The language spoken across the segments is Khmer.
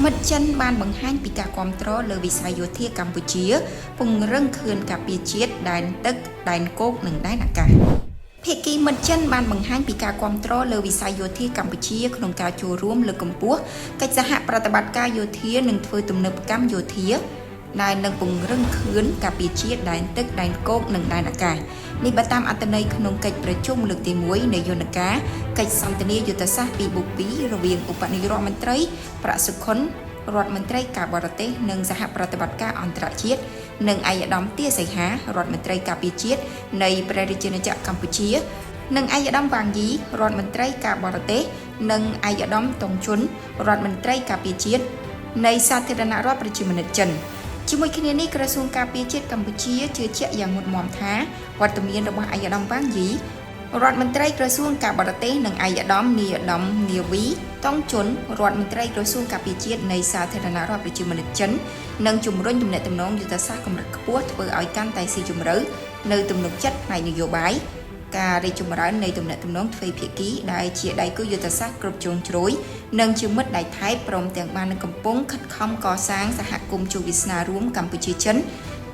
មិត្តចិនបានបង្ហាញពីការគាំទ្រលើវិស័យយោធាកម្ពុជាពង្រឹងខឿនការពារជាតិដែនទឹកដែនគោកនិងដែនអាកាសភាគីមិត្តចិនបានបង្ហាញពីការគាំទ្រលើវិស័យយោធាកម្ពុជាក្នុងការចូលរួមលើកកម្ពស់កិច្ចសហប្រតិបត្តិការយោធានិងធ្វើទំនើបកម្មយោធាដែលនឹងពង្រឹងខឿនការពារជាតិដែនទឹកដែនគោកនិងដែនអាកាសនេះបើតាមអត្ថន័យក្នុងកិច្ចប្រជុំលើកទី1នៃយន្តការកិច្ចសន្ទនាយុទ្ធសាស្ត្រ 2+2 រវាងឧបនាយករដ្ឋមន្ត្រីប្រាក់សុខុនរដ្ឋមន្ត្រីការបរទេសនិងសហប្រតិបត្តិការអន្តរជាតិនិងឯកឧត្តមទាសីហារដ្ឋមន្ត្រីការពារជាតិនៃព្រះរាជាណាចក្រកម្ពុជានិងឯកឧត្តមវ៉ាងយីរដ្ឋមន្ត្រីការបរទេសនិងឯកឧត្តមតុងជុនរដ្ឋមន្ត្រីការពារជាតិនៃសាធារណរដ្ឋប្រជាមានិតចិនជាមួយគ្នានេះក្រសួងការពារជាតិកម្ពុជាជឿជាក់យ៉ាងមុតមមថាវត្តមានរបស់ឯកឧត្តមវ៉ាងយីរដ្ឋមន្ត្រីក្រសួងការបរទេសនិងឯកឧត្តមនាយឧត្តមនាវីតុងជុនរដ្ឋមន្ត្រីក្រសួងការពារជាតិនៃសាធារណរដ្ឋប្រជាមានិតចិននិងជំរុញទំនាក់ទំនងយុទ្ធសាស្ត្រកម្រិតខ្ពស់ធ្វើឲ្យកាន់តែស៊ីជម្រៅនៅទំនុកចិត្តផ្នែកនយោបាយការរីកចម្រើននៃទំនាក់ទំនងទ្វេភាគីដែលជាដៃគូយុទ្ធសាស្ត្រគ្រប់ជ្រុងជ្រោយនិងជាមិត្តដៃថៃព្រមទាំងបានកំពុងខិតខំកសាងសហគមន៍ជួយវាសនារួមកម្ពុជាចិន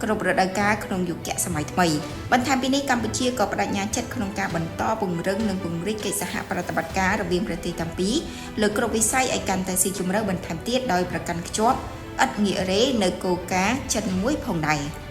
គ្រប់រដូវកាលក្នុងយុគសម័យថ្មីបន្ថែមពីនេះកម្ពុជាក៏បដិញ្ញាចិត្តក្នុងការបន្តពង្រឹងនិងពង្រីកកិច្ចសហប្រតិបត្តិការរវាងប្រទេសទាំងពីរលើគ្រប់វិស័យឲ្យកាន់តែស៊ីជម្រៅបន្ថែមទៀតដោយប្រកាន់ខ្ជាប់ឥតងាករេនៅគោលការណ៍ចិនមួយផងដែរ